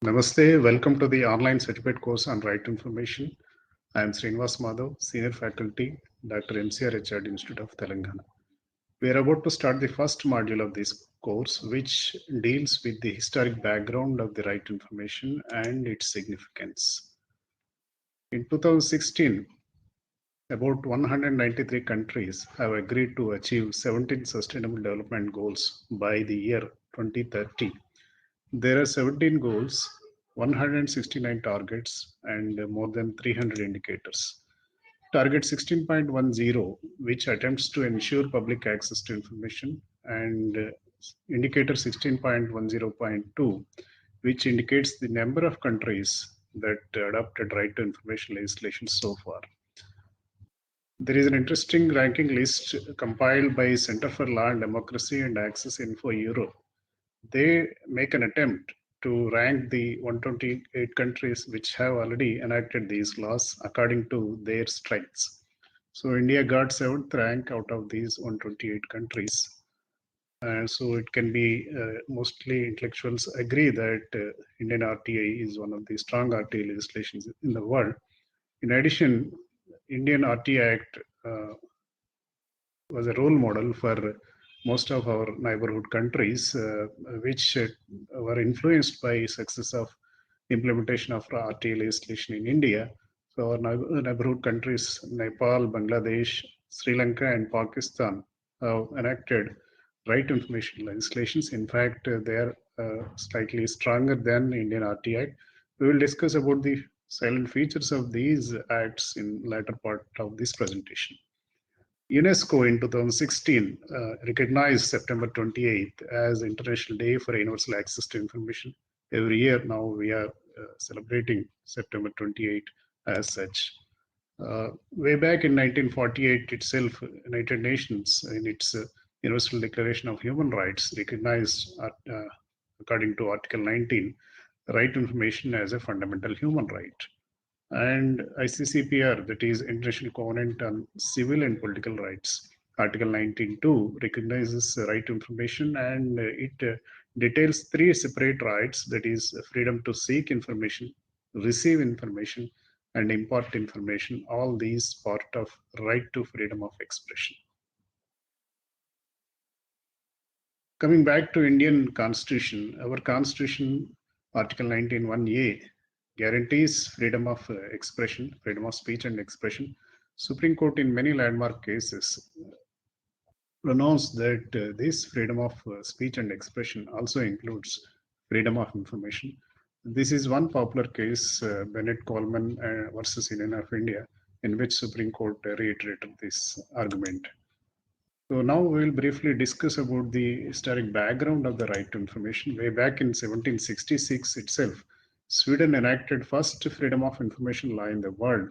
Namaste, welcome to the online certificate course on right information. I am Srinivas Madhav, Senior Faculty, Dr. MCR Richard Institute of Telangana. We are about to start the first module of this course, which deals with the historic background of the right information and its significance. In 2016, about 193 countries have agreed to achieve 17 Sustainable Development Goals by the year 2030. There are 17 goals, 169 targets, and more than 300 indicators. Target 16.10, which attempts to ensure public access to information, and indicator 16.10.2, which indicates the number of countries that adopted right to information legislation so far. There is an interesting ranking list compiled by Center for Law and Democracy and Access Info Europe. They make an attempt to rank the 128 countries which have already enacted these laws according to their strengths. So India got 7th rank out of these 128 countries. So it can be mostly intellectuals agree that Indian RTI is one of the strong RTI legislations in the world. In addition, Indian RTI Act was a role model for most of our neighborhood countries, which were influenced by success of implementation of RTA legislation in India. So our neighborhood countries, Nepal, Bangladesh, Sri Lanka, and Pakistan have enacted right information legislations. In fact, they are slightly stronger than Indian RTA. We will discuss about the silent features of these acts in later part of this presentation. UNESCO in 2016 recognized September 28th as International Day for Universal Access to Information. Every year now we are celebrating September 28th as such. Way back in 1948 itself, United Nations in its Universal Declaration of Human Rights recognized, according to Article 19, the right to information as a fundamental human right. And ICCPR, that is International Covenant on Civil and Political Rights, Article 19.2 recognizes the right to information, and it details three separate rights, that is freedom to seek information, receive information, and impart information. All these part of right to freedom of expression. Coming back to Indian Constitution, our Constitution, Article 19.1a, guarantees freedom of expression, freedom of speech and expression. Supreme Court in many landmark cases pronounced that this freedom of speech and expression also includes freedom of information. This is one popular case, Bennett Coleman versus Union of India, in which Supreme Court reiterated this argument. So now we will briefly discuss about the historic background of the right to information. Way back in 1766 itself, Sweden enacted first freedom of information law in the world.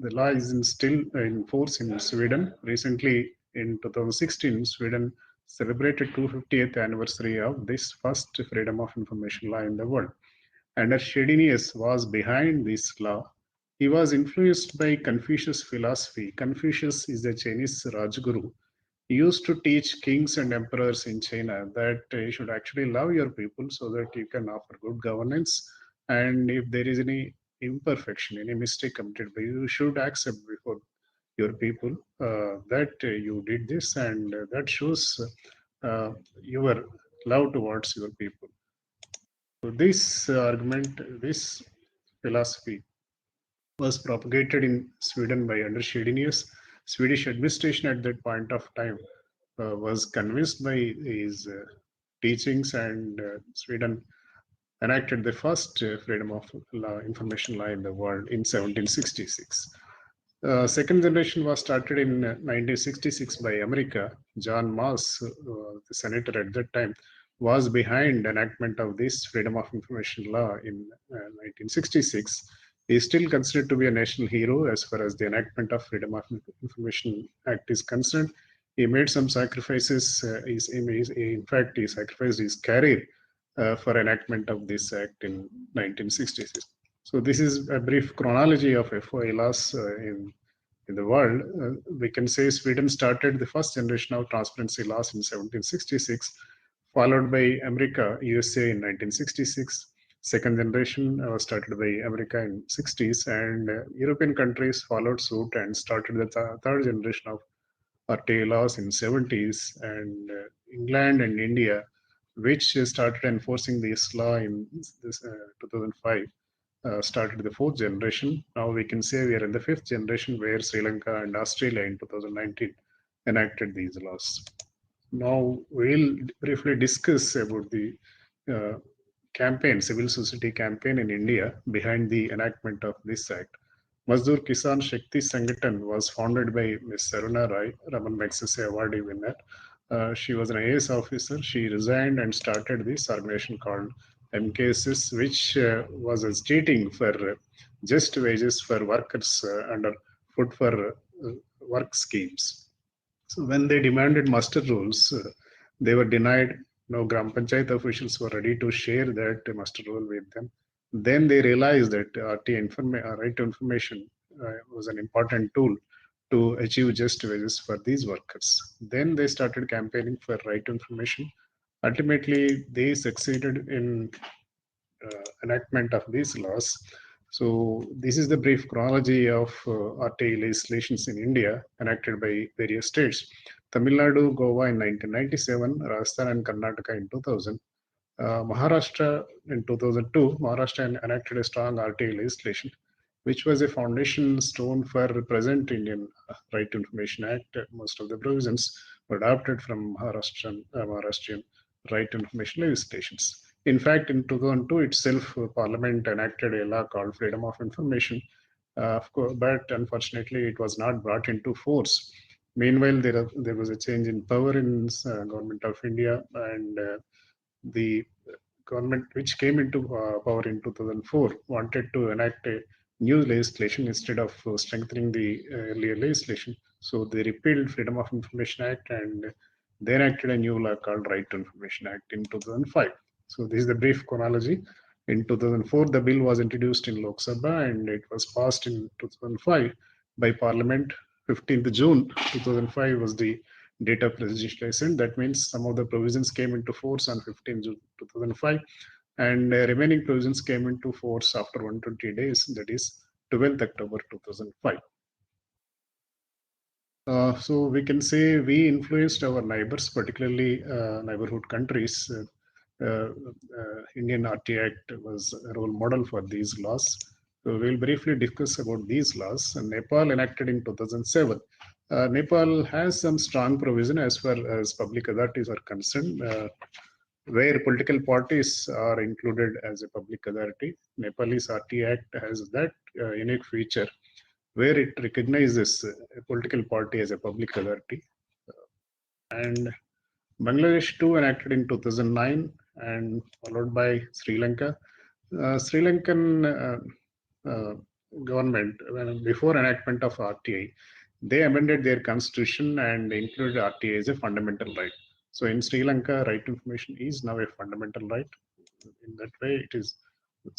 The law is still in force in Sweden. Recently, in 2016, Sweden celebrated 250th anniversary of this first freedom of information law in the world. And Chydenius was behind this law. He was influenced by Confucius philosophy. Confucius is a Chinese Rajguru. He used to teach kings and emperors in China that you should actually love your people so that you can offer good governance. And if there is any imperfection, any mistake committed by you, you should accept before your people that you did this, and that shows your love towards your people. So this argument, this philosophy was propagated in Sweden by Anders Chydenius. Swedish administration at that point of time was convinced by his teachings, and Sweden enacted the first freedom of information law in the world in 1766. Second generation was started in 1966 by America. John Moss, the senator at that time, was behind enactment of this freedom of information law in 1966. He is still considered to be a national hero as far as the enactment of Freedom of Information Act is concerned. He made some sacrifices. In fact, he sacrificed his career for enactment of this act in 1966. So this is a brief chronology of FOI laws in the world. We can say Sweden started the first generation of transparency laws in 1766, followed by America, USA in 1966. Second generation was started by America in 60s, and European countries followed suit and started the third generation of RTA laws in 70s, and England and India, which started enforcing this law in this 2005, started the fourth generation. Now we can say we are in the fifth generation, where Sri Lanka and Australia in 2019 enacted these laws. Now we'll briefly discuss about the uh, campaign, civil society campaign in India behind the enactment of this act. Mazdoor Kisan Shakti Sangathan was founded by Ms. Saruna Rai, Raman Magsaysay Awardee winner. She was an IAS officer. She resigned and started this organization called MKSS, which was agitating for just wages for workers under Food for Work schemes. So when they demanded master rules, they were denied. No, Gram Panchayat officials were ready to share that master rule with them. Then they realized that right to information was an important tool to achieve just wages for these workers. Then they started campaigning for right to information. Ultimately, they succeeded in enactment of these laws. So this is the brief chronology of RTI legislations in India enacted by various states. Tamil Nadu, Goa in 1997, Rajasthan and Karnataka in 2000. Maharashtra in 2002, Maharashtra enacted a strong RTI legislation, which was a foundation stone for the present Indian Right to Information Act. Most of the provisions were adopted from Maharashtrian Right to Information legislations. In fact, in 2002 itself, Parliament enacted a law called Freedom of Information, of course, but unfortunately, it was not brought into force. Meanwhile, there was a change in power in government of India, and the government which came into power in 2004 wanted to enact a new legislation instead of strengthening the earlier legislation. So they repealed Freedom of Information Act, and they enacted a new law called Right to Information Act in 2005. So this is the brief chronology. In 2004, the bill was introduced in Lok Sabha and it was passed in 2005 by Parliament. 15th June 2005 was the date of legislation. That means some of the provisions came into force on 15th June 2005, and remaining provisions came into force after 120 days, that is 12th October 2005. So we can say we influenced our neighbors, particularly neighborhood countries. Indian RT Act was a role model for these laws. So we'll briefly discuss about these laws. Nepal enacted in 2007. Nepal has some strong provision as far as public authorities are concerned, where political parties are included as a public authority. Nepalese RT Act has that unique feature where it recognizes a political party as a public authority. And Bangladesh too enacted in 2009 and followed by Sri Lanka. Sri Lankan government, before enactment of RTI, they amended their constitution and included RTI as a fundamental right. So in Sri Lanka, right to information is now a fundamental right. In that way, it is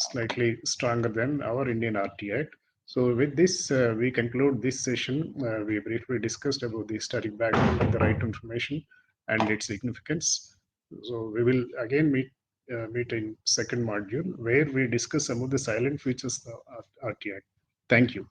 slightly stronger than our Indian RT Act. So with this, we conclude this session. We briefly discussed about the historic background of the right to information and its significance. So we will again meet in second module where we discuss some of the silent features of RT Act. Thank you.